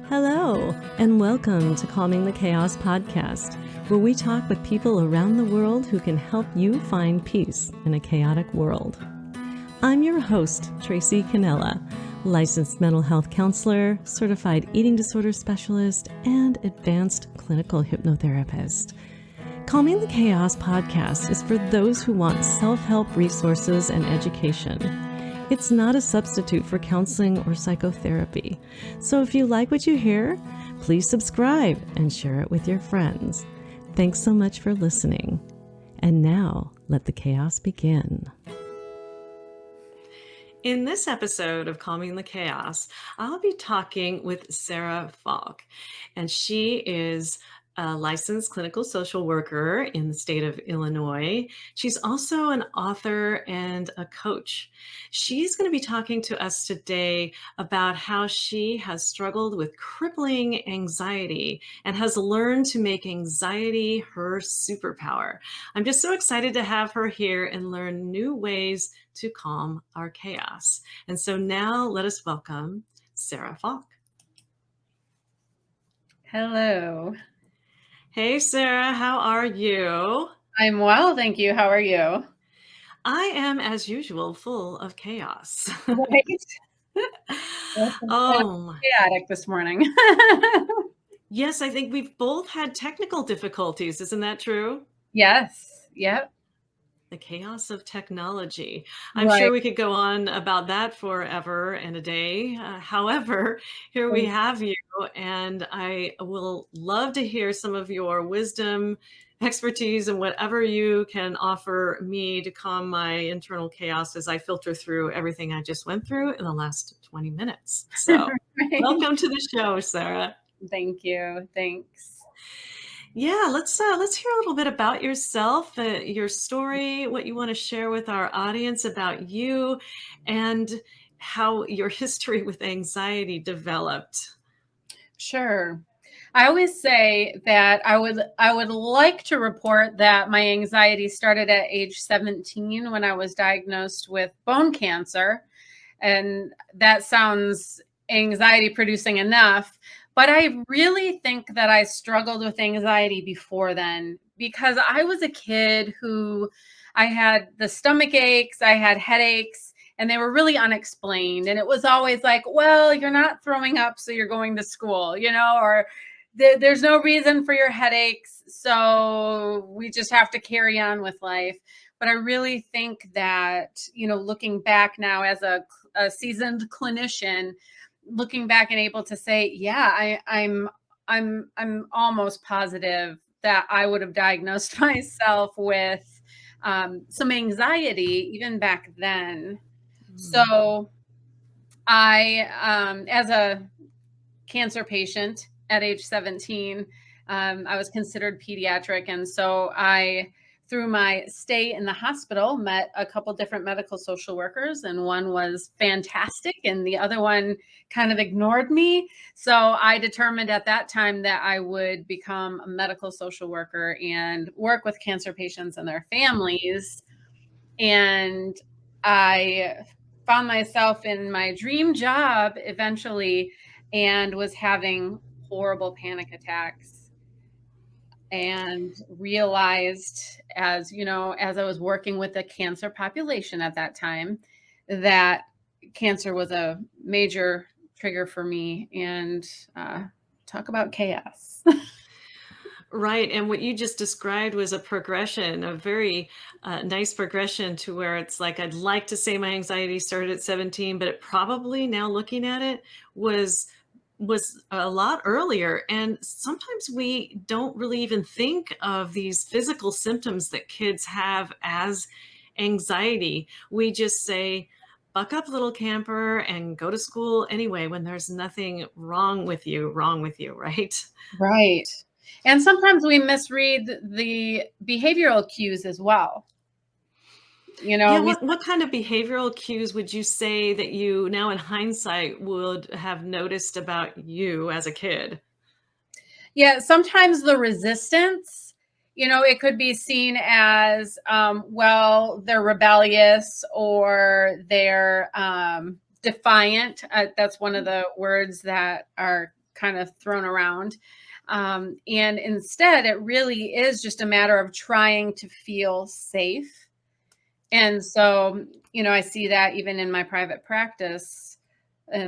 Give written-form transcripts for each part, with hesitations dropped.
Hello, and welcome to Calming the Chaos podcast, where we talk with people around the world who can help you find peace in a chaotic world. I'm your host, Tracy Canella, licensed mental health counselor, certified eating disorder specialist, and advanced clinical hypnotherapist. Calming the Chaos podcast is for those who want self-help resources and education. It's not a substitute for counseling or psychotherapy. So if you like what you hear, please subscribe and share it with your friends. Thanks so much for listening. And now, let the chaos begin. In this episode of Calming the Chaos, I'll be talking with Sarah Falk, and she is a licensed clinical social worker in the state of Illinois. She's also an author and a coach. She's going to be talking to us today about how she has struggled with crippling anxiety and has learned to make anxiety her superpower. I'm just so excited to have her here and learn new ways to calm our chaos. And so now let us welcome Sarah Falk. Hello. Hey, Sarah, how are you? I'm well, thank you. How are you? I am, as usual, full of chaos. Right? Oh, Chaotic this morning. yes, I think we've both had technical difficulties. Isn't that true? Yes. Yep. The chaos of technology. I'm Right. sure we could go on about that forever and a day. However, here we have you, and I will love to hear some of your wisdom, expertise, and whatever you can offer me to calm my internal chaos as I filter through everything I just went through in the last 20 minutes. So Right. welcome to the show, Sarah. Thank you. Thanks. Yeah, let's hear a little bit about yourself, your story, what you want to share with our audience about you, and how your history with anxiety developed. Sure. I always say that I would like to report that my anxiety started at age 17 when I was diagnosed with bone cancer. And that sounds anxiety producing enough. But I really think that I struggled with anxiety before then because I was a kid who I had the stomach aches, I had headaches, and they were really unexplained. And it was always like, well, you're not throwing up, so you're going to school, or there's no reason for your headaches. So we just have to carry on with life. But I really think that, looking back now as a seasoned clinician, looking back and able to say, yeah, I'm almost positive that I would have diagnosed myself with some anxiety even back then. So I, as a cancer patient at age 17, I was considered pediatric. And so through my stay in the hospital, met a couple different medical social workers, and one was fantastic and the other one kind of ignored me. So I determined at that time that I would become a medical social worker and work with cancer patients and their families. And I found myself in my dream job eventually and was having horrible panic attacks. And realized, as I was working with the cancer population at that time, that cancer was a major trigger for me. And talk about chaos. Right. And what you just described was a progression, a very nice progression to where it's like, I'd like to say my anxiety started at 17, but it probably, now looking at it, was a lot earlier. And sometimes we don't really even think of these physical symptoms that kids have as anxiety. We just say, buck up, little camper, and go to school anyway, when there's nothing wrong with you, right? Right. And sometimes we misread the behavioral cues as well. Yeah, what kind of behavioral cues would you say that you now in hindsight would have noticed about you as a kid? Yeah, sometimes the resistance, it could be seen as, well, they're rebellious or they're defiant. That's one of the words that our kind of thrown around. And instead, it really is just a matter of trying to feel safe. And so, I see that even in my private practice,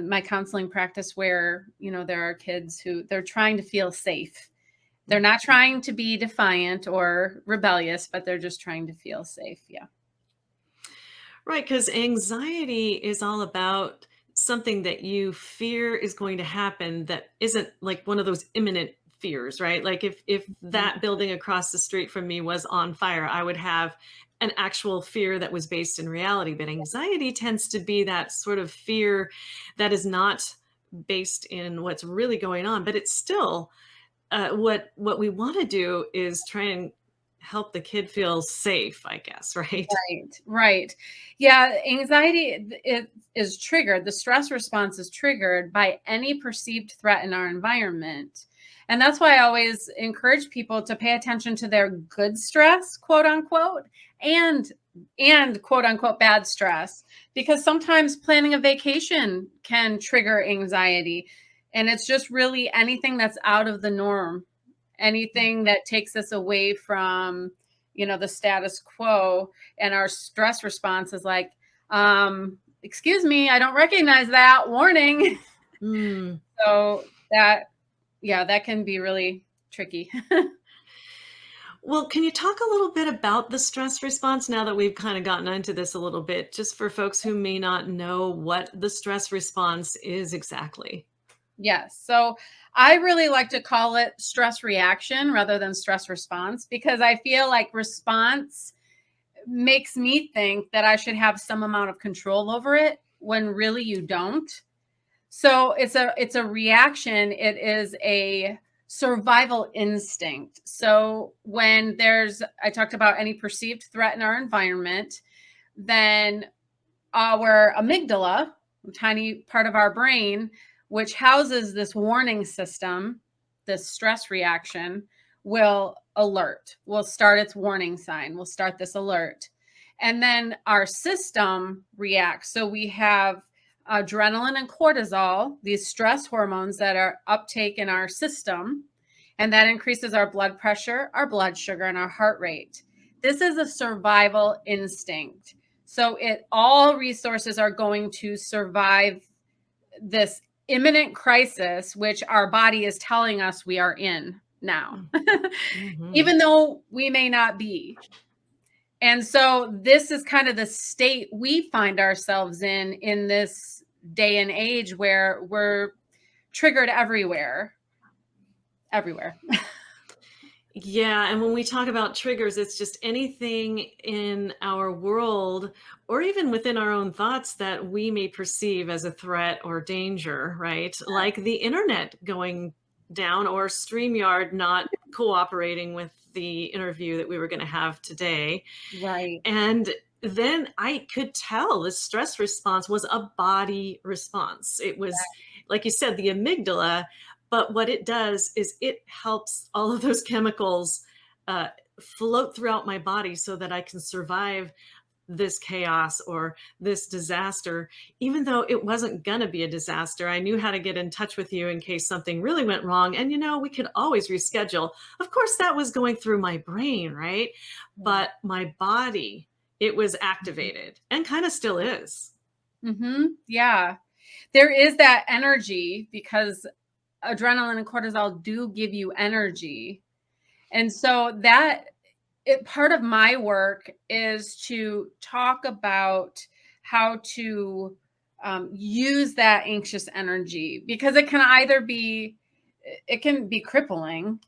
my counseling practice, where, there are kids who they're trying to feel safe. They're not trying to be defiant or rebellious, but they're just trying to feel safe. Yeah. Right, because anxiety is all about something that you fear is going to happen that isn't like one of those imminent fears, right? Like if that building across the street from me was on fire, I would have an actual fear that was based in reality. But anxiety tends to be that sort of fear that is not based in what's really going on, but it's still what we want to do is try and help the kid feel safe, I guess, right? Right, right. Yeah, anxiety it is triggered. The stress response is triggered by any perceived threat in our environment. And that's why I always encourage people to pay attention to their good stress, quote unquote, and quote unquote bad stress, because sometimes planning a vacation can trigger anxiety. And it's just really anything that's out of the norm, anything that takes us away from, the status quo, and our stress response is like, excuse me, I don't recognize that, warning. Mm. So that can be really tricky. Well, can you talk a little bit about the stress response now that we've kind of gotten into this a little bit, just for folks who may not know what the stress response is exactly? Yes. So I really like to call it stress reaction rather than stress response, because I feel like response makes me think that I should have some amount of control over it when really you don't. So it's a reaction. It is a survival instinct. So when I talked about any perceived threat in our environment, then our amygdala, a tiny part of our brain, which houses this warning system, this stress reaction, will start its warning sign, will start this alert. And then our system reacts. So we have adrenaline and cortisol, these stress hormones that are uptake in our system, and that increases our blood pressure, our blood sugar, and our heart rate. This is a survival instinct. So all resources are going to survive this imminent crisis, which our body is telling us we are in now, even though we may not be. And so this is kind of the state we find ourselves in this day and age, where we're triggered everywhere. Yeah, and when we talk about triggers, it's just anything in our world or even within our own thoughts that we may perceive as a threat or danger, right? Like the internet going down or StreamYard not cooperating with the interview that we were going to have today. Right. And then I could tell the stress response was a body response. It was, like you said, the amygdala. But what it does is it helps all of those chemicals float throughout my body so that I can survive this chaos or this disaster. Even though it wasn't going to be a disaster, I knew how to get in touch with you in case something really went wrong. And, we could always reschedule. Of course, that was going through my brain, right? But my body, it was activated and kind of still is. Yeah. There is that energy, because adrenaline and cortisol do give you energy. And so part of my work is to talk about how to use that anxious energy, because it can be crippling.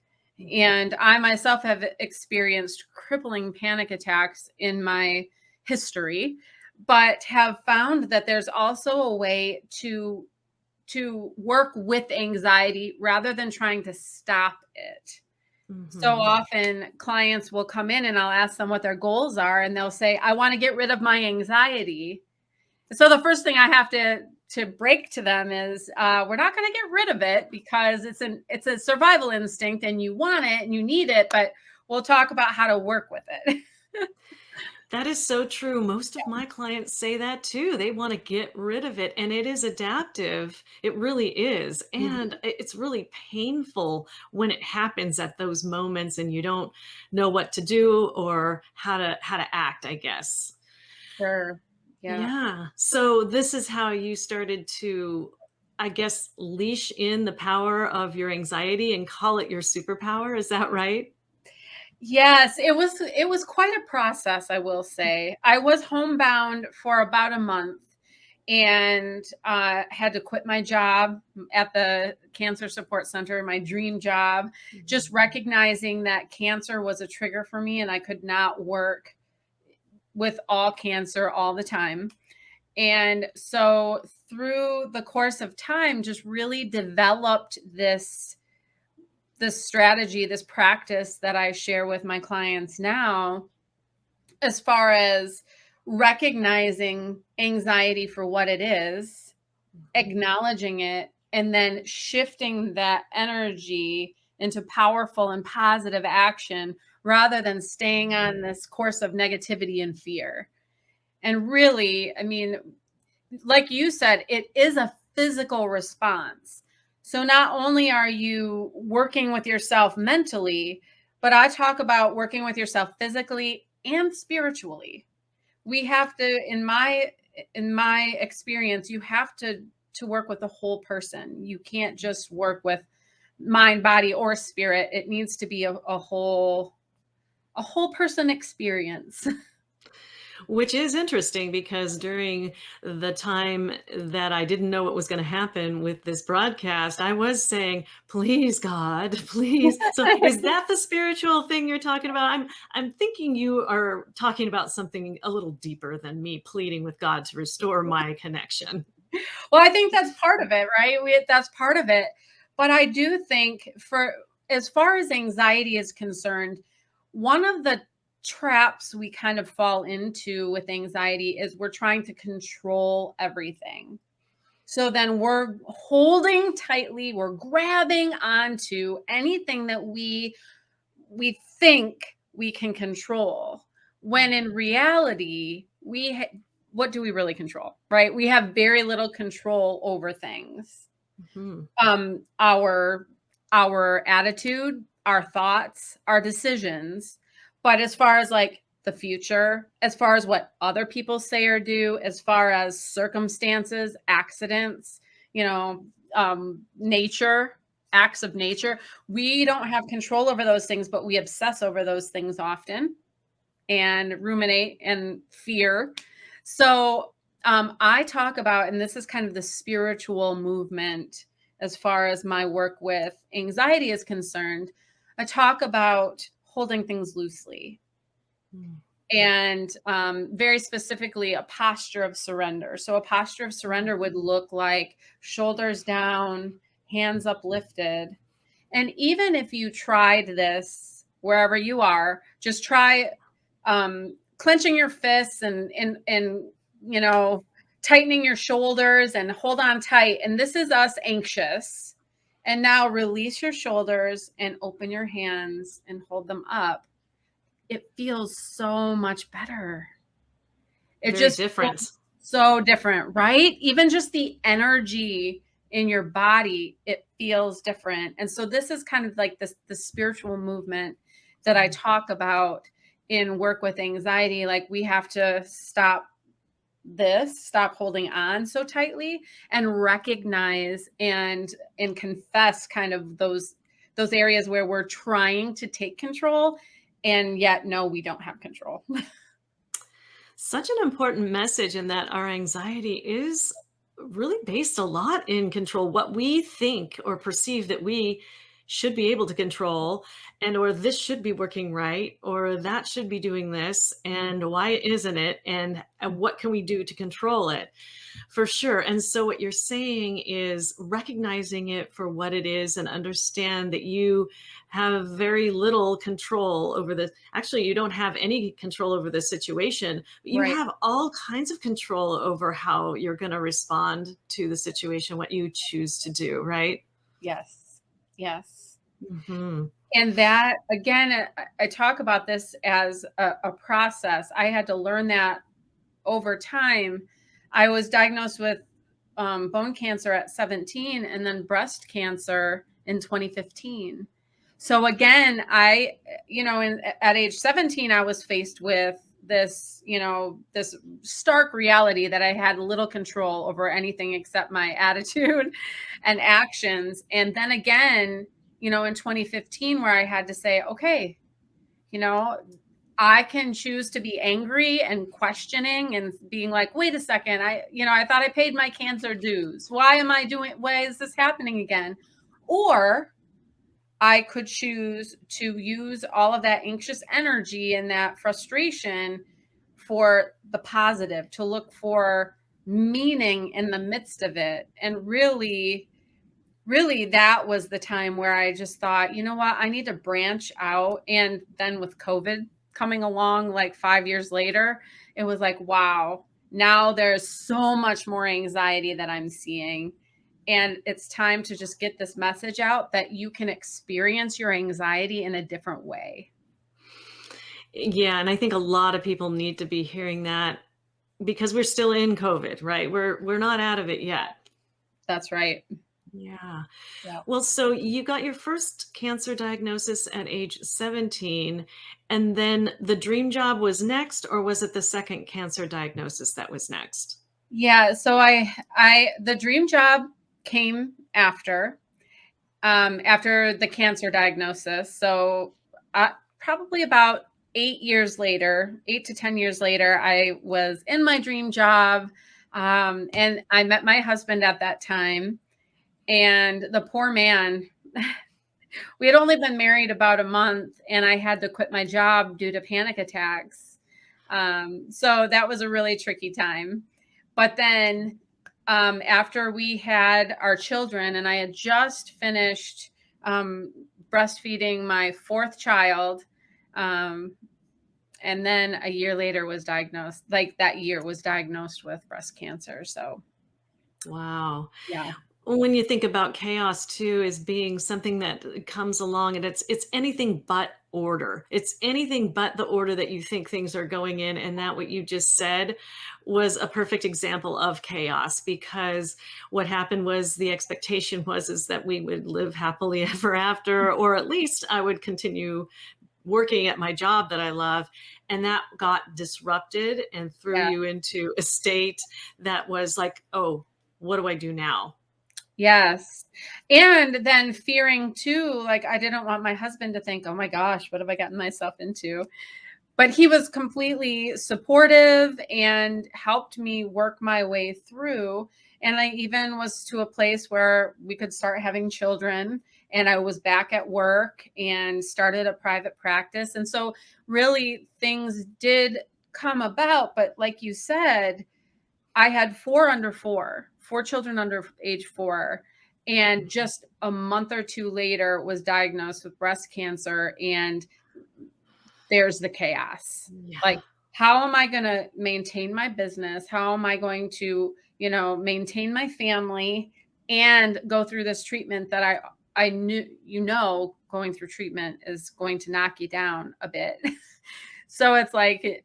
And I myself have experienced crippling panic attacks in my history, but have found that there's also a way to work with anxiety rather than trying to stop it. So often clients will come in and I'll ask them what their goals are, and they'll say, I want to get rid of my anxiety. So the first thing I have to break to them is, we're not going to get rid of it, because it's a survival instinct and you want it and you need it, but we'll talk about how to work with it. That is so true. Most of my clients say that too. They want to get rid of it, and it is adaptive. It really is. And Mhm. it's really painful when it happens at those moments and you don't know what to do or how to act, I guess. Sure. Yeah. Yeah. So this is how you started to, I guess, leash in the power of your anxiety and call it your superpower. Is that right? Yes, it was quite a process, I will say. I was homebound for about a month and had to quit my job at the cancer support center, my dream job, just Mhm. recognizing that cancer was a trigger for me and I could not work with all cancer all the time. And so through the course of time, just really developed this strategy, this practice that I share with my clients now, as far as recognizing anxiety for what it is, Mhm. acknowledging it, and then shifting that energy into powerful and positive action rather than staying on this course of negativity and fear. And really, I mean, like you said, it is a physical response. So not only are you working with yourself mentally, but I talk about working with yourself physically and spiritually. We have to, in my experience, you have to work with the whole person. You can't just work with mind, body, or spirit. It needs to be a whole person experience. Which is interesting because during the time that I didn't know what was going to happen with this broadcast, I was saying, "Please, God, please." So, is that the spiritual thing you're talking about? I'm thinking you are talking about something a little deeper than me pleading with God to restore my connection. Well, I think that's part of it, right? That's part of it. But I do think, for as far as anxiety is concerned, one of the traps we kind of fall into with anxiety is we're trying to control everything. So then we're holding tightly, we're grabbing onto anything that we think we can control, when in reality what do we really control, right? We have very little control over things. Mhm. Our attitude, our thoughts, our decisions. But as far as like the future, as far as what other people say or do, as far as circumstances, accidents, you know, nature, acts of nature, we don't have control over those things, but we obsess over those things often and ruminate and fear. So I talk about, and this is kind of the spiritual movement as far as my work with anxiety is concerned. I talk about holding things loosely Mm. and very specifically a posture of surrender. So a posture of surrender would look like shoulders down, hands uplifted. And even if you tried this wherever you are, just try clenching your fists and tightening your shoulders and hold on tight. And this is us anxious. And now release your shoulders and open your hands and hold them up. It feels so much better. It Very just feels different. so different, right? Even just the energy in your body, it feels different. And so this is kind of like this the spiritual movement that I talk about in work with anxiety. Like we have to stop holding on so tightly and recognize and confess kind of those areas where we're trying to take control and yet no, we don't have control. Such an important message in that our anxiety is really based a lot in control, what we think or perceive that we should be able to control, and or this should be working right, or that should be doing this, and why isn't it, and what can we do to control it. For sure. And so what you're saying is recognizing it for what it is and understand that you have very little control over this. Actually, you don't have any control over the situation, but you Right. have all kinds of control over how you're going to respond to the situation, what you choose to do, right? Yes. Yes. Mhm. And that, again, I talk about this as a process. I had to learn that over time. I was diagnosed with bone cancer at 17 and then breast cancer in 2015. So again, at age 17, I was faced with this stark reality that I had little control over anything except my attitude and actions. And then again, in 2015, where I had to say, okay, you know, I can choose to be angry and questioning and being like, wait a second, I thought I paid my cancer dues. Why is this happening again? Or I could choose to use all of that anxious energy and that frustration for the positive, to look for meaning in the midst of it. And really that was the time where I just thought, you know what, I need to branch out. And then with COVID coming along like 5 years later, it was like, wow, now there's so much more anxiety that I'm seeing. And it's time to just get this message out that you can experience your anxiety in a different way. Yeah, and I think a lot of people need to be hearing that because we're still in COVID, right? We're not out of it yet. That's right. Yeah. Yeah. Well, so you got your first cancer diagnosis at age 17, and then the dream job was next, or was it the second cancer diagnosis that was next? Yeah. So the dream job came after the cancer diagnosis. So probably about 8 years later, 8 to 10 years later, I was in my dream job. And I met my husband at that time. And the poor man, we had only been married about a month, and I had to quit my job due to panic attacks. So that was a really tricky time. But then after we had our children, and I had just finished breastfeeding my fourth child, um, and then a year later was diagnosed, like that year was diagnosed with breast cancer. So, Wow. yeah, When you think about chaos too as being something that comes along and it's anything but order. It's anything but the order that you think things are going in, and that what you just said was a perfect example of chaos, because what happened was the expectation was is that we would live happily ever after, or at least I would continue working at my job that I love, and that got disrupted and threw yeah. you into a state that was like, "Oh, what do I do now?" Yes. And then fearing too, like I didn't want my husband to think, oh my gosh, what have I gotten myself into? But he was completely supportive and helped me work my way through. And I even was to a place where we could start having children, and I was back at work and started a private practice. And so really things did come about. But like you said, I had four children under age 4, and just a month or 2 later was diagnosed with breast cancer, and there's the chaos. Yeah. Like, how am I gonna maintain my business? How am I going to, maintain my family and go through this treatment that I knew, going through treatment is going to knock you down a bit. So it's like,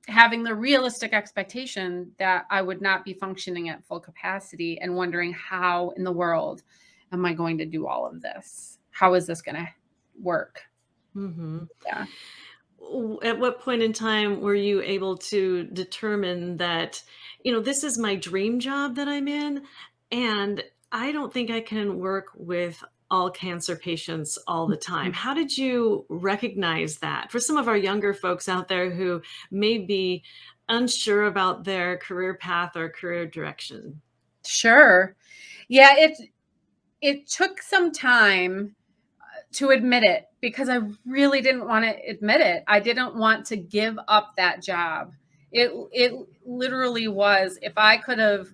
having the realistic expectation that I would not be functioning at full capacity and wondering how in the world am I going to do all of this? How is this going to work? Mhm. Yeah. At what point in time were you able to determine that, this is my dream job that I'm in, and I don't think I can work with all cancer patients all the time? How did you recognize that? For some of our younger folks out there who may be unsure about their career path or career direction. Sure. Yeah, it took some time to admit it because I really didn't want to admit it. I didn't want to give up that job. It literally was, if I could have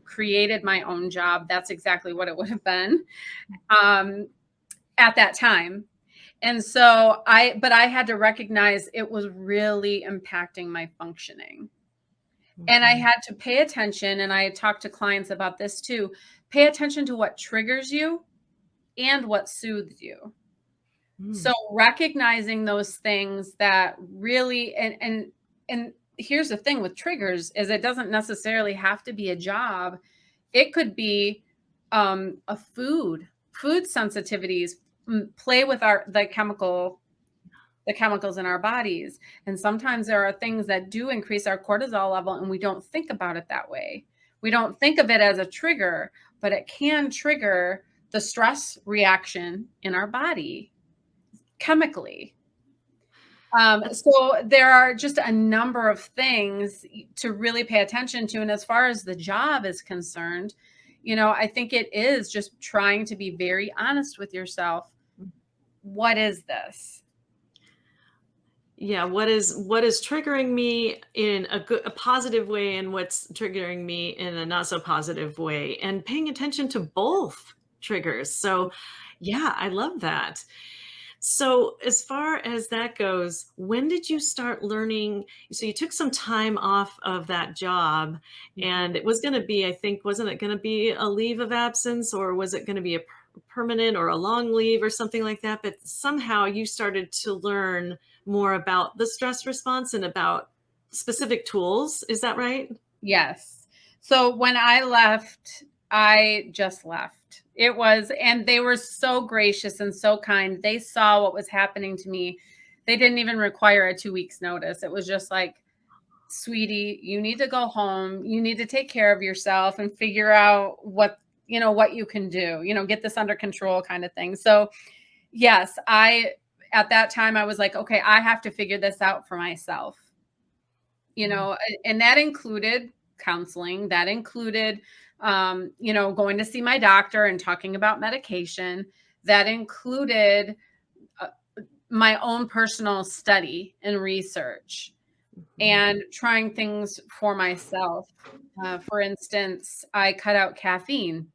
created my own job, that's exactly what it would have been. Um, at that time. And so but I had to recognize it was really impacting my functioning. And I Mhm. had to pay attention, and I talked to clients about this too. Pay attention to what triggers you and what soothed you. Mm. So recognizing those things that really, and here's the thing with triggers is it doesn't necessarily have to be a job. It could be a food sensitivities play with the chemicals in our bodies. And sometimes there are things that do increase our cortisol level and we don't think about it that way. We don't think of it as a trigger, but it can trigger the stress reaction in our body chemically. So there are just a number of things to really pay attention to. And as far as the job is concerned, I think it is just trying to be very honest with yourself. What is this? Yeah, what is triggering me in a positive way and what's triggering me in a not so positive way, and paying attention to both triggers. So, yeah, I love that. So, as far as that goes, when did you start learning? So, you took some time off of that job, and it was going to be, I think, wasn't it going to be a leave of absence, or was it going to be a permanent or a long leave or something like that? But somehow you started to learn more about the stress response and about specific tools. Is that right? Yes. So when I left, I just left. And they were so gracious and so kind. They saw what was happening to me. They didn't even require a 2 weeks notice. It was just like, sweetie, you need to go home. You need to take care of yourself and figure out what you can do, get this under control kind of thing. So yes, at that time I was like, okay, I have to figure this out for myself. And that included counseling, that included, going to see my doctor and talking about medication, that included my own personal study and research and trying things for myself. For instance, I cut out caffeine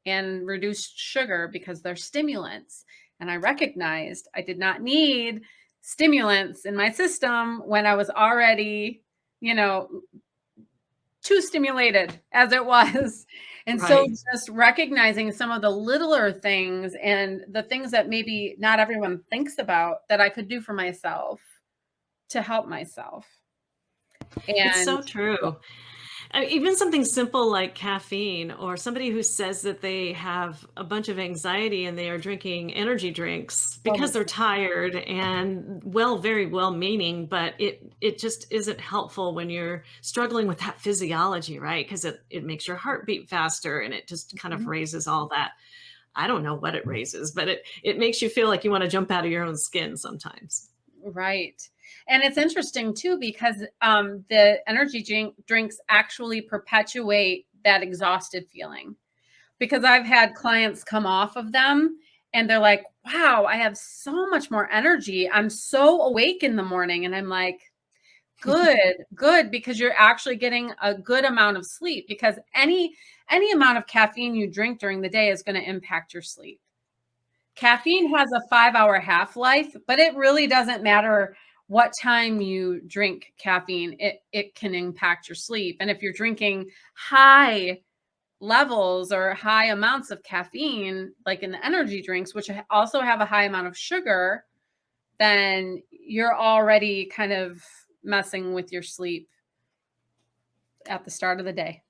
and reduced sugar because they're stimulants. And I recognized I did not need stimulants in my system when I was already, too stimulated as it was. And so Right. just recognizing some of the littler things and the things that maybe not everyone thinks about that I could do for myself to help myself. It's And so true. Even something simple like caffeine, or somebody who says that they have a bunch of anxiety and they are drinking energy drinks oh my because they're tired, and very well meaning, but it just isn't helpful when you're struggling with that physiology, right? Because it makes your heart beat faster, and it just kind of Mhm. raises all that. I don't know what it raises, but it makes you feel like you want to jump out of your own skin sometimes. Right. And it's interesting too, because the energy drinks actually perpetuate that exhausted feeling. Because I've had clients come off of them and they're like, wow, I have so much more energy. I'm so awake in the morning. And I'm like, good, because you're actually getting a good amount of sleep, because any amount of caffeine you drink during the day is going to impact your sleep. Caffeine has a 5-hour half-life, but it really doesn't matter what time you drink caffeine. It can impact your sleep. And if you're drinking high levels or high amounts of caffeine, like in the energy drinks, which also have a high amount of sugar, then you're already kind of messing with your sleep at the start of the day.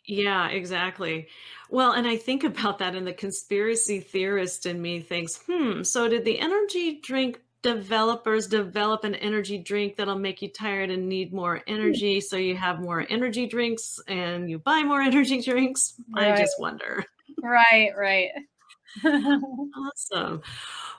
Yeah, exactly. Well, and I think about that, and the conspiracy theorist in me thinks, so did the energy drink developers develop an energy drink that'll make you tired and need more energy? So you have more energy drinks and you buy more energy drinks? I Right, just wonder. right. Awesome.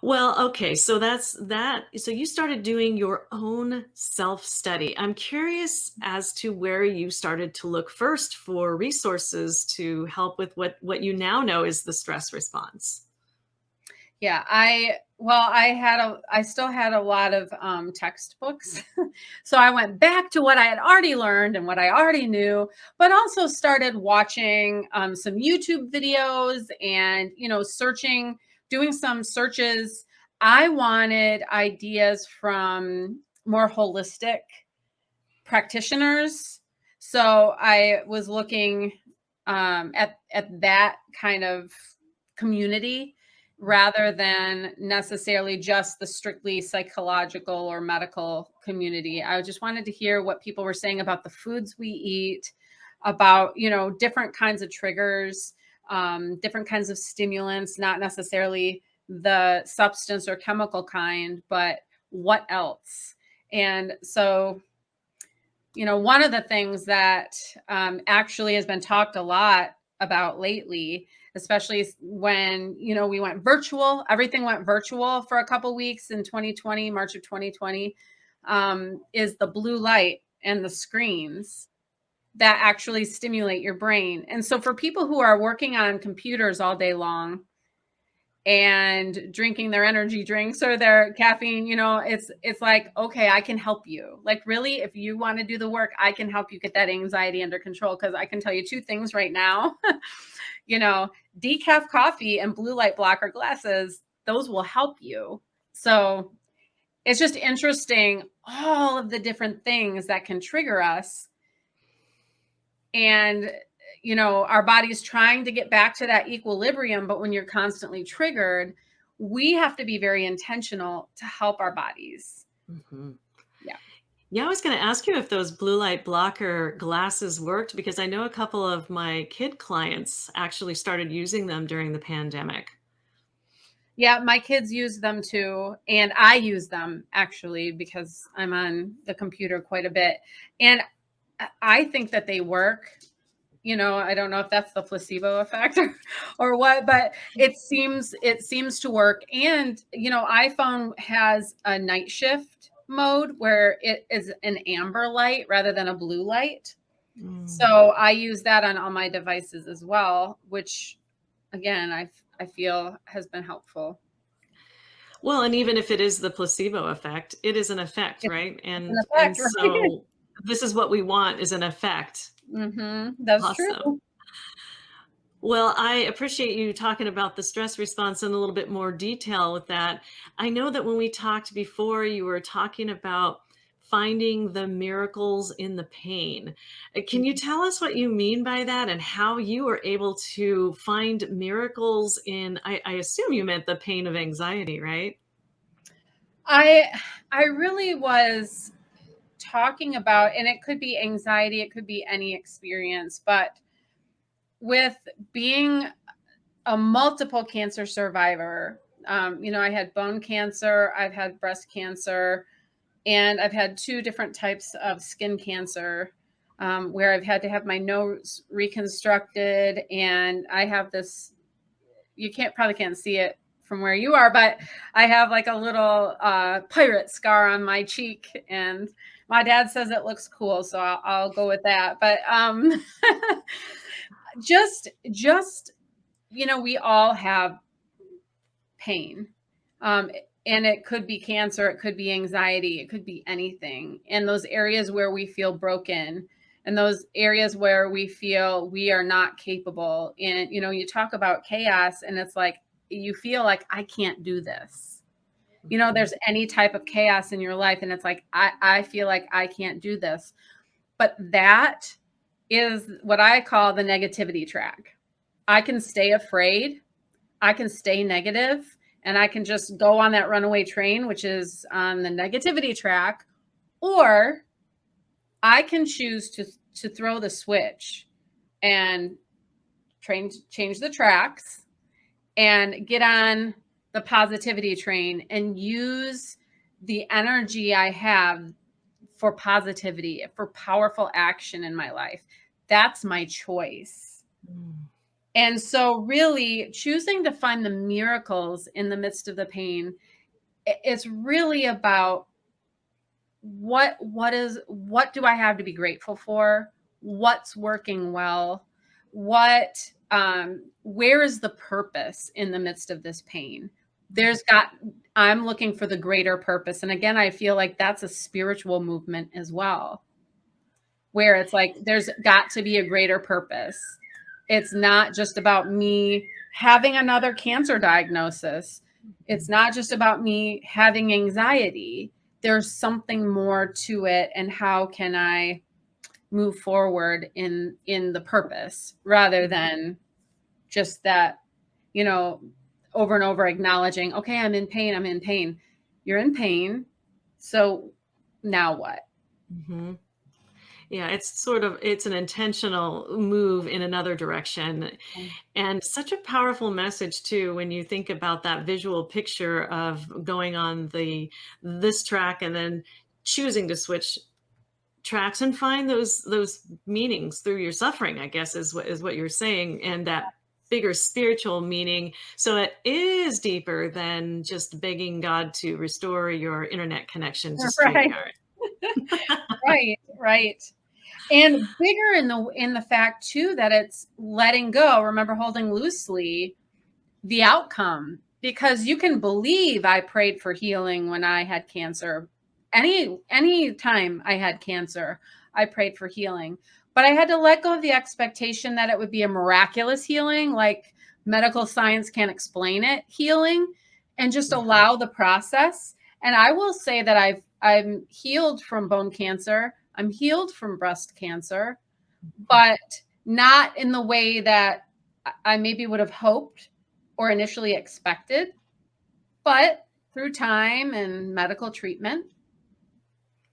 Well, okay, so that's that. So you started doing your own self-study. I'm curious as to where you started to look first for resources to help with what you now know is the stress response. Yeah, I still had a lot of textbooks. So I went back to what I had already learned and what I already knew, but also started watching some YouTube videos and, doing some searches. I wanted ideas from more holistic practitioners. So I was looking at that kind of community rather than necessarily just the strictly psychological or medical community. I just wanted to hear what people were saying about the foods we eat, about, different kinds of triggers, different kinds of stimulants, not necessarily the substance or chemical kind, but what else? And so, one of the things that actually has been talked a lot about lately, especially when, we went virtual, everything went virtual for a couple weeks in 2020, March of 2020, is the blue light and the screens that actually stimulate your brain. And so for people who are working on computers all day long and drinking their energy drinks or their caffeine, it's like, okay, I can help you. Like, really, if you want to do the work, I can help you get that anxiety under control. Because I can tell you two things right now. Decaf coffee and blue light blocker glasses, those will help you. So it's just interesting, all of the different things that can trigger us. And our body's trying to get back to that equilibrium, but when you're constantly triggered, we have to be very intentional to help our bodies. Mm-hmm. Yeah. Yeah, I was going to ask you if those blue light blocker glasses worked, because I know a couple of my kid clients actually started using them during the pandemic. Yeah, my kids use them too. And I use them actually because I'm on the computer quite a bit. And I think that they work. I don't know if that's the placebo effect or what, but it seems to work. And, iPhone has a night shift mode where it is an amber light rather than a blue light. So I use that on all my devices as well, which again, I feel has been helpful. Well, and even if it is the placebo effect, it is an effect, right? It's an And effect, right? so this is what we want, is an effect. That's Awesome. true. Well, I appreciate you talking about the stress response in a little bit more detail with that. I know that when we talked before, you were talking about finding the miracles in the pain. Can you tell us what you mean by that and how you were able to find miracles in, I assume you meant the pain of anxiety, right? I really was talking about, and it could be anxiety, it could be any experience, but with being a multiple cancer survivor, I had bone cancer, I've had breast cancer, and I've had two different types of skin cancer, where I've had to have my nose reconstructed. And I have this, you probably can't see it from where you are, but I have like a little pirate scar on my cheek, and my dad says it looks cool, so I'll go with that. But just we all have pain, and it could be cancer, it could be anxiety, it could be anything. And those areas where we feel broken, and those areas where we feel we are not capable, and you talk about chaos, and it's like you feel like I can't do this. There's any type of chaos in your life, and it's like I feel like I can't do this. But that is what I call the negativity track. I can stay afraid, I can stay negative, and I can just go on that runaway train, which is on the negativity track, or I can choose to throw the switch and change the tracks and get on the positivity train and use the energy I have for positivity, for powerful action in my life. That's my choice. And so really choosing to find the miracles in the midst of the pain, it's really about what do I have to be grateful for? What's working well? Where is the purpose in the midst of this pain? I'm looking for the greater purpose. And again, I feel like that's a spiritual movement as well, where it's like, there's got to be a greater purpose. It's not just about me having another cancer diagnosis. It's not just about me having anxiety. There's something more to it. And how can I move forward in the purpose rather than just that, over and over acknowledging, okay, I'm in pain. I'm in pain. You're in pain. So now what? Mm-hmm. Yeah, it's an intentional move in another direction. And such a powerful message too, when you think about that visual picture of going on this track and then choosing to switch tracks and find those meanings through your suffering, I guess is what you're saying, and that bigger spiritual meaning. So it is deeper than just begging God to restore your internet connection to Right. StreamYard. Right. And bigger in the fact too that it's letting go. Remember, holding loosely the outcome, because you can believe I prayed for healing when I had cancer. Any time I had cancer, I prayed for healing. But I had to let go of the expectation that it would be a miraculous healing, like medical science can't explain it, healing, and just allow the process. And I will say that I'm healed from bone cancer. I'm healed from breast cancer, but not in the way that I maybe would have hoped or initially expected. But through time and medical treatment,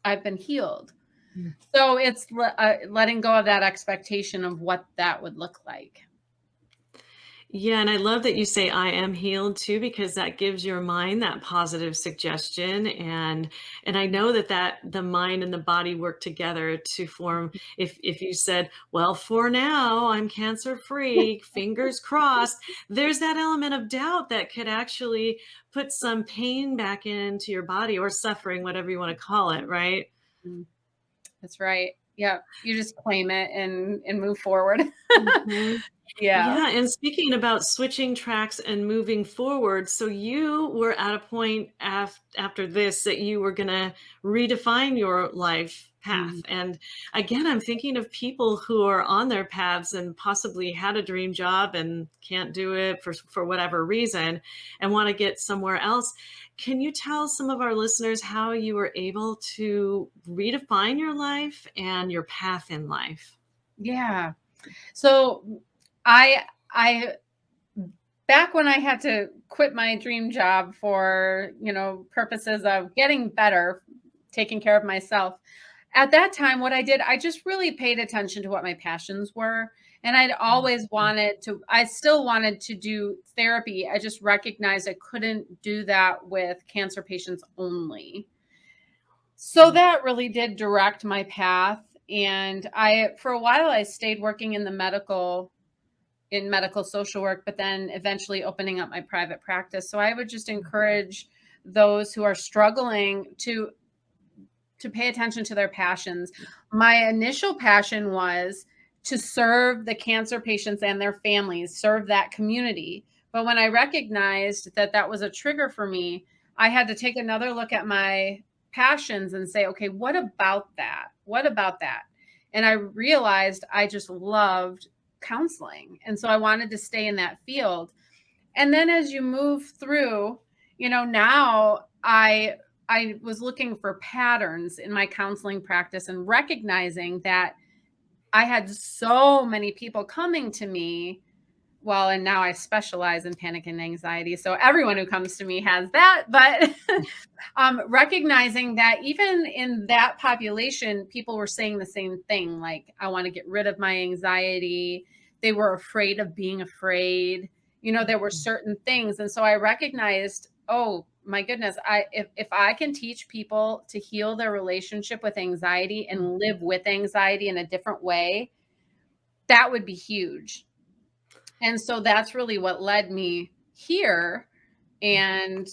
I've been healed. Mm. So it's letting go of that expectation of what that would look like. Yeah, and I love that you say I am healed too, because that gives your mind that positive suggestion. And I know that the mind and the body work together to form, if you said, well, for now I'm cancer free, fingers crossed, there's that element of doubt that could actually put some pain back into your body, or suffering, whatever you want to call it, right? Mm, that's right. Yeah. You just claim it and move forward. Mhm. Yeah. Yeah, and speaking about switching tracks and moving forward, so you were at a point after this that you were going to redefine your life path. Mhm. And again, I'm thinking of people who are on their paths and possibly had a dream job and can't do it for whatever reason and want to get somewhere else. Can you tell some of our listeners how you were able to redefine your life and your path in life? Yeah. So I back when I had to quit my dream job for, purposes of getting better, taking care of myself. At that time, what I did, I just really paid attention to what my passions were. And I still wanted to do therapy. I just recognized I couldn't do that with cancer patients only. So that really did direct my path. And for a while, I stayed working in medical social work, but then eventually opening up my private practice. So I would just encourage those who are struggling to pay attention to their passions. My initial passion was to serve the cancer patients and their families, serve that community. But when I recognized that that was a trigger for me, I had to take another look at my passions and say, okay, what about that? What about that? And I realized I just loved counseling. And so I wanted to stay in that field. And then as you move through, now I was looking for patterns in my counseling practice and recognizing that I had so many people coming to me. Well, and now I specialize in panic and anxiety. So everyone who comes to me has that. But recognizing that even in that population, people were saying the same thing. Like, I want to get rid of my anxiety. They were afraid of being afraid. There were certain things. And so I recognized, oh my goodness, if I can teach people to heal their relationship with anxiety and live with anxiety in a different way, that would be huge. And so that's really what led me here, and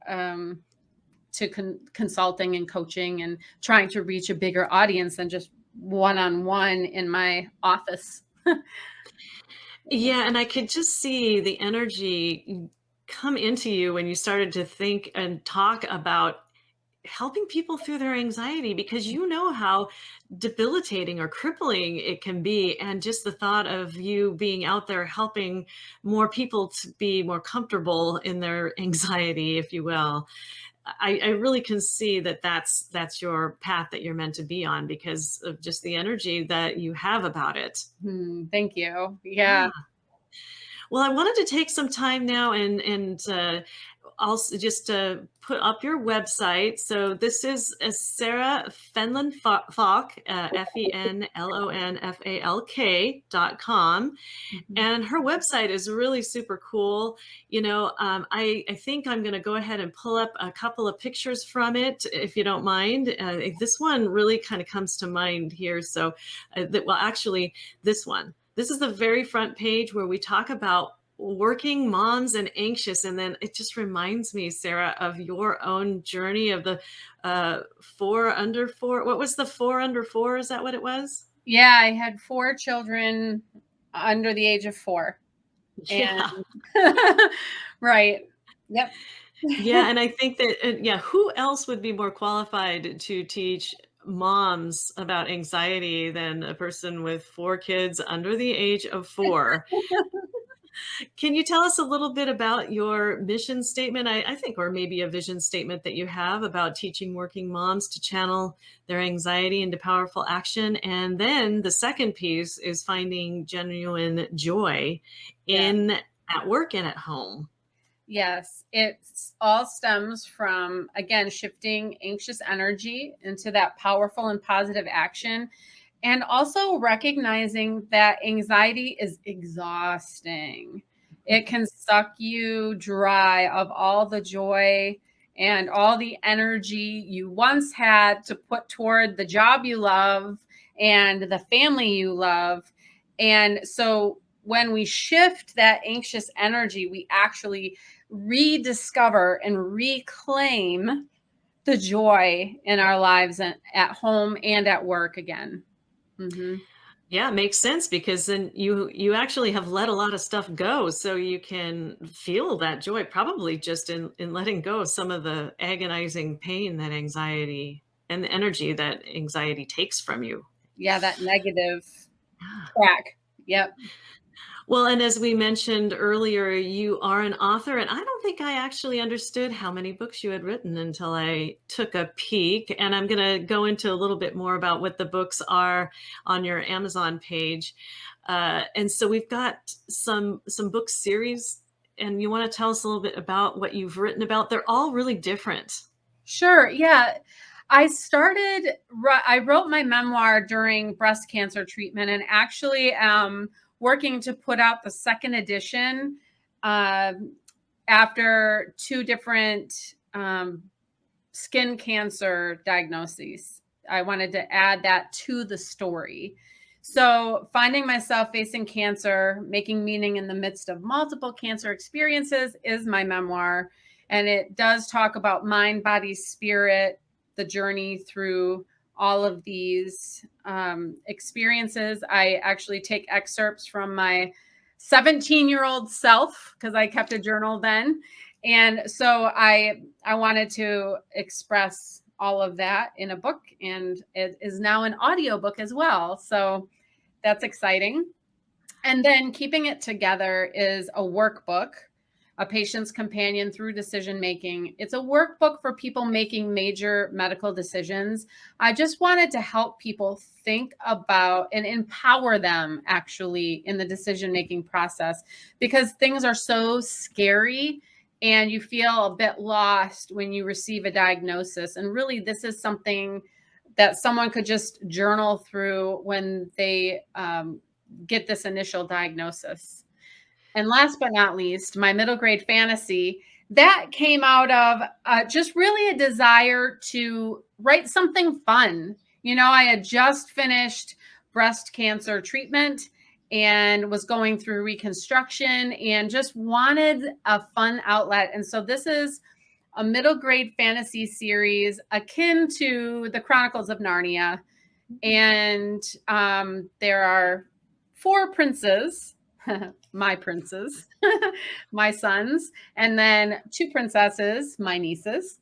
to consulting and coaching and trying to reach a bigger audience than just one-on-one in my office. Yeah, and I could just see the energy come into you when you started to think and talk about helping people through their anxiety, because you know how debilitating or crippling it can be. And just the thought of you being out there helping more people to be more comfortable in their anxiety, if you will. I really can see that that's your path that you're meant to be on, because of just the energy that you have about it. Thank you. Yeah. Yeah. Well, I wanted to take some time now and also just put up your website. So this is Sarah Fenlon Falk, FENLONFALK.com. Mhm. And her website is really super cool. I think I'm going to go ahead and pull up a couple of pictures from it, if you don't mind. This one really kind of comes to mind here. So, actually, this one. This is the very front page where we talk about working moms and anxious. And then it just reminds me, Sarah, of your own journey of the 4 under 4. What was the 4 under 4? Is that what it was? Yeah, I had 4 children under the age of 4. Yeah. And right. Yep. Yeah, and I think that, yeah, who else would be more qualified to teach moms about anxiety than a person with 4 kids under the age of 4? Can you tell us a little bit about your mission statement? I think, or maybe a vision statement that you have about teaching working moms to channel their anxiety into powerful action. And then the second piece is finding genuine joy Yeah. in at work and at home. Yes, it's all stems from, again, shifting anxious energy into that powerful and positive action, and also recognizing that anxiety is exhausting. It can suck you dry of all the joy and all the energy you once had to put toward the job you love and the family you love. And so when we shift that anxious energy, we actually rediscover and reclaim the joy in our lives and at home and at work again. Mhm. Yeah, it makes sense because then you actually have let a lot of stuff go, so you can feel that joy probably just in letting go of some of the agonizing pain that anxiety and the energy that anxiety takes from you. Yeah, that negative track. Yep. Well, and as we mentioned earlier, you are an author, and I don't think I actually understood how many books you had written until I took a peek. And I'm going to go into a little bit more about what the books are on your Amazon page. And so we've got some book series, and you want to tell us a little bit about what you've written about. They're all really different. Sure. Yeah. I wrote my memoir during breast cancer treatment and actually working to put out the second edition um, after 2 different skin cancer diagnoses. I wanted to add that to the story. So, finding myself facing cancer, making meaning in the midst of multiple cancer experiences is my memoir. And it does talk about mind, body, spirit, the journey through all of these experiences. I actually take excerpts from my 17-year-old self because I kept a journal then. And so I wanted to express all of that in a book, and it is now an audiobook as well. So that's exciting. And then keeping it together is a workbook, a patient's companion through decision making. It's a workbook for people making major medical decisions. I just wanted to help people think about and empower them actually in the decision making process because things are so scary and you feel a bit lost when you receive a diagnosis. And really, this is something that someone could just journal through when they get this initial diagnosis. And last but not least, my middle grade fantasy that came out of just really a desire to write something fun. I had just finished breast cancer treatment and was going through reconstruction and just wanted a fun outlet. And so this is a middle grade fantasy series akin to the Chronicles of Narnia. And there are 4 princes, my princes, my sons, and then 2 princesses, my nieces.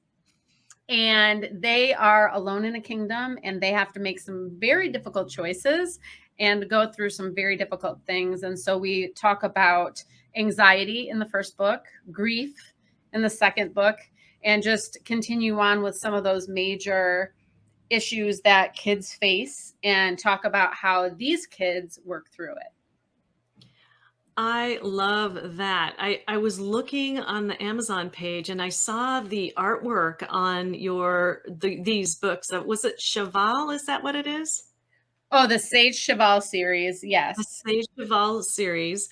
And they are alone in a kingdom and they have to make some very difficult choices and go through some very difficult things. And so we talk about anxiety in the first book, grief in the second book, and just continue on with some of those major issues that kids face and talk about how these kids work through it. I love that. I was looking on the Amazon page and I saw the artwork on these books. Was it Cheval? Is that what it is? Oh, the Sage Cheval series. The Yes. Sage Cheval series.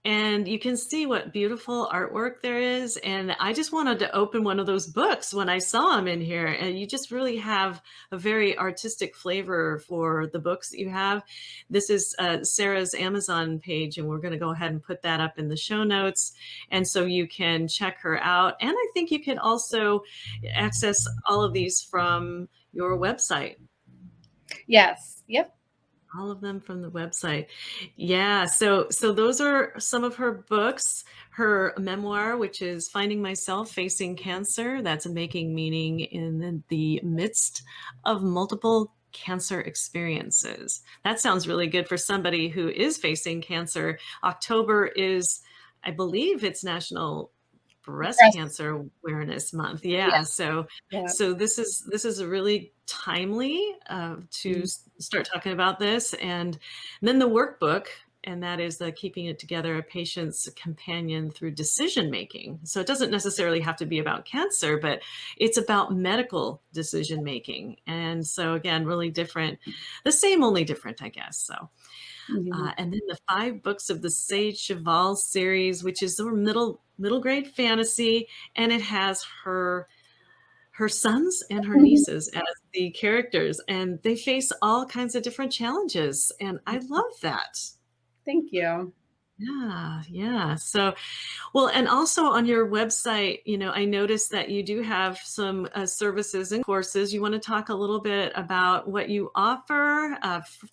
And you can see what beautiful artwork there is. And I just wanted to open one of those books when I saw them in here. And you just really have a very artistic flavor for the books that you have. This is Sarah's Amazon page, and we're going to go ahead and put that up in the show notes. And so you can check her out. And I think you can also access all of these from your website. Yes. Yep. All of them from the website. Yeah. So those are some of her books. Her memoir, which is Finding Myself, Facing Cancer. That's Making Meaning in the Midst of Multiple Cancer Experiences. That sounds really good for somebody who is facing cancer. October is, I believe it's National Breast Yes. Cancer Awareness Month. Yeah. Yes. So Yeah. so this is a really timely to start talking about this. And then the workbook, and that is the Keeping It Together, a patient's companion through decision making. So it doesn't necessarily have to be about cancer, but it's about medical decision making. And so again, really different, the same, only different, I guess. So and then the 5 books of the Sage Cheval series, which is sort of middle grade fantasy, and it has her sons and her nieces as the characters, and they face all kinds of different challenges, and I love that. Thank you. Yeah, yeah. So, well, and also on your website, I noticed that you do have some services and courses. You want to talk a little bit about what you offer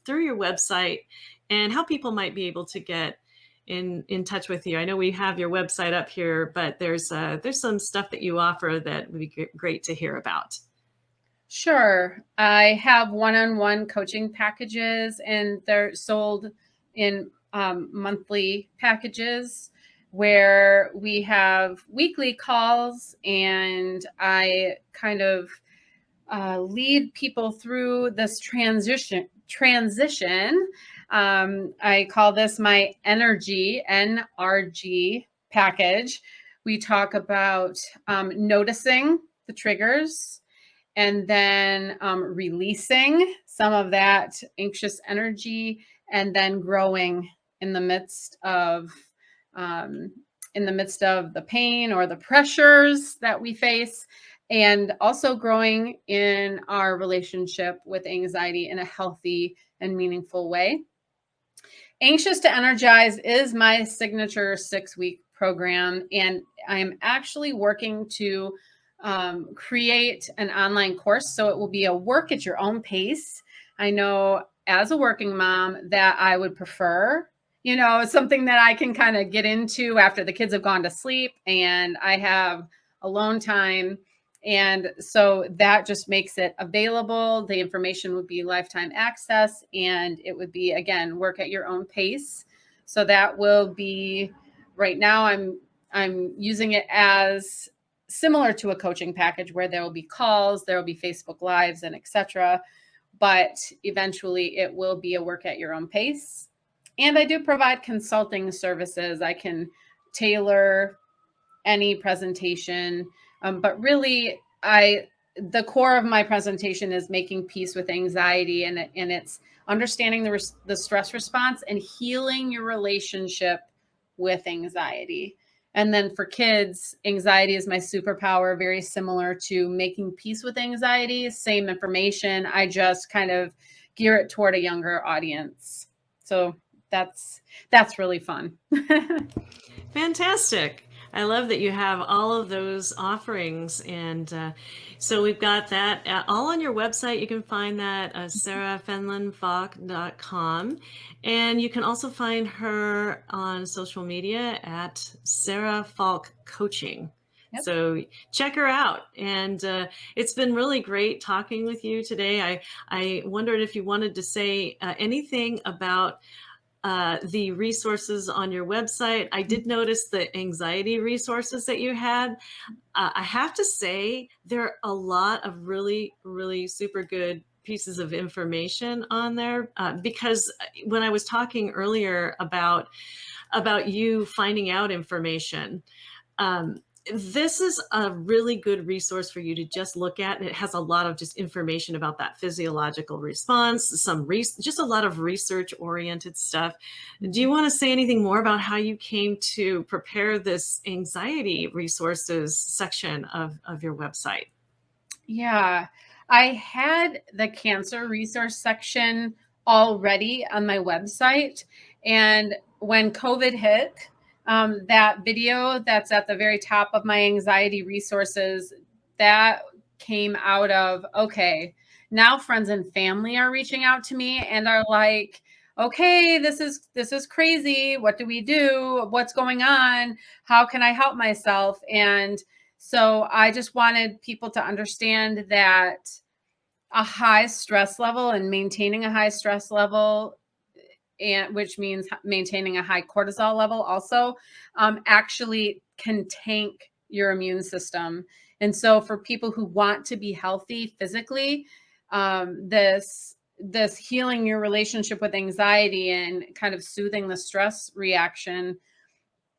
through your website and how people might be able to get in touch with you. I know we have your website up here, but there's some stuff that you offer that would be great to hear about. Sure. I have one-on-one coaching packages, and they're sold in monthly packages where we have weekly calls, and I kind of lead people through this transition. I call this my energy NRG package. We talk about noticing the triggers, and then releasing some of that anxious energy, and then growing in the midst of um, the pain or the pressures that we face, and also growing in our relationship with anxiety in a healthy and meaningful way. Anxious to Energize is my signature 6-week program, and I'm actually working to create an online course. So it will be a work at your own pace. I know as a working mom that I would prefer, something that I can kind of get into after the kids have gone to sleep and I have alone time. And so that just makes it available. The information would be lifetime access, and it would be, again, work at your own pace. So that will be, right now I'm using it as similar to a coaching package where there will be calls, there will be Facebook Lives, and etc. But eventually it will be a work at your own pace. And I do provide consulting services. I can tailor any presentation. But really, the core of my presentation is making peace with anxiety, and it's understanding the stress response and healing your relationship with anxiety. And then for kids, anxiety is my superpower, very similar to making peace with anxiety. Same information. I just kind of gear it toward a younger audience. So that's really fun. Fantastic. I love that you have all of those offerings. And so we've got that all on your website. You can find that at sarahfenlonfalk.com. And you can also find her on social media at Sarah Falk Coaching. Yep. So check her out. And it's been really great talking with you today. I wondered if you wanted to say anything about the resources on your website. I did notice the anxiety resources that you had. I have to say, there are a lot of really, really super good pieces of information on there because when I was talking earlier about about you finding out information. This is a really good resource for you to just look at. And it has a lot of just information about that physiological response, just a lot of research oriented stuff. Do you want to say anything more about how you came to prepare this anxiety resources section of your website? Yeah, I had the cancer resource section already on my website. And when COVID hit, that video that's at the very top of my anxiety resources, that came out of, okay, now friends and family are reaching out to me and are like, okay, this is crazy. What do we do? What's going on? How can I help myself? And so I just wanted people to understand that a high stress level and maintaining a high stress level, and which means maintaining a high cortisol level also, actually can tank your immune system. And so for people who want to be healthy physically, this healing your relationship with anxiety and kind of soothing the stress reaction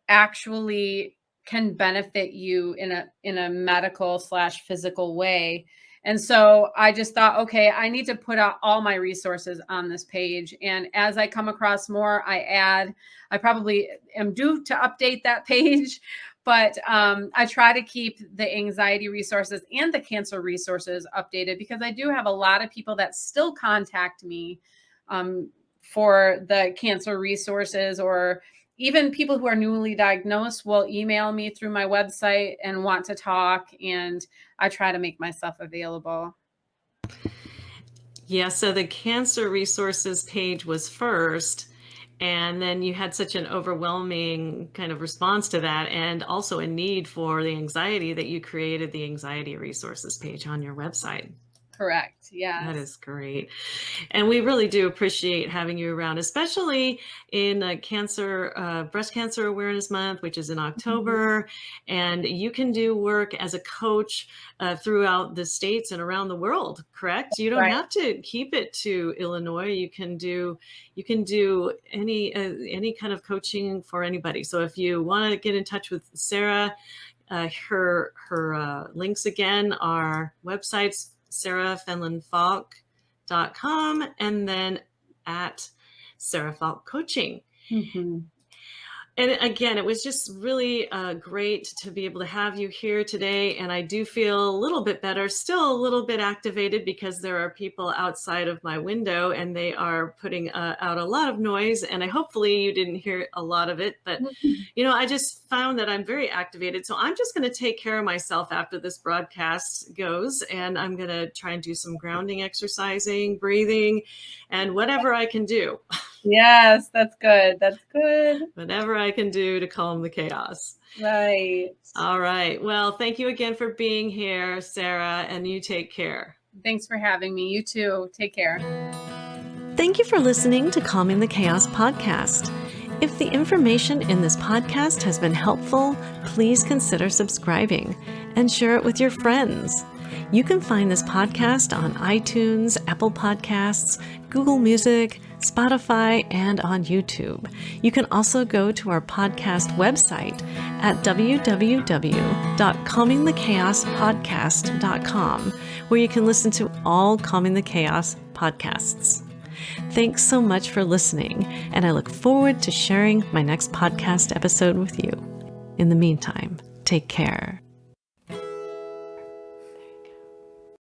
actually can benefit you in a medical / physical way. And so I just thought, okay, I need to put out all my resources on this page. And as I come across more, I add. I probably am due to update that page, but I try to keep the anxiety resources and the cancer resources updated, because I do have a lot of people that still contact me for the cancer resources, or even people who are newly diagnosed will email me through my website and want to talk, and I try to make myself available. Yeah, so the cancer resources page was first, and then you had such an overwhelming kind of response to that, and also a need for the anxiety, that you created the anxiety resources page on your website. Correct. Yes. That is great. And we really do appreciate having you around, especially in Breast Cancer Awareness Month, which is in October. And you can do work as a coach throughout the states and around the world, correct? You don't Right. have to keep it to Illinois. You can do any kind of coaching for anybody. So if you want to get in touch with Sarah, her links again are websites, sarahfenlonfalk.com, and then at Sarah Falk Coaching. Mm-hmm. And again, it was just really great to be able to have you here today. And I do feel a little bit better, still a little bit activated, because there are people outside of my window and they are putting out a lot of noise. And hopefully you didn't hear a lot of it. But, I just found that I'm very activated. So I'm just going to take care of myself after this broadcast goes. And I'm going to try and do some grounding exercising, breathing, and whatever I can do. Yes, that's good. That's good. Whatever I can do to calm the chaos. Right. All right. Well, thank you again for being here, Sarah, and you take care. Thanks for having me. You too. Take care. Thank you for listening to Calming the Chaos podcast. If the information in this podcast has been helpful, please consider subscribing and share it with your friends. You can find this podcast on iTunes, Apple Podcasts, Google Music, Spotify, and on YouTube. You can also go to our podcast website at www.calmingthechaospodcast.com, where you can listen to all Calming the Chaos podcasts. Thanks so much for listening, and I look forward to sharing my next podcast episode with you. In the meantime, take care.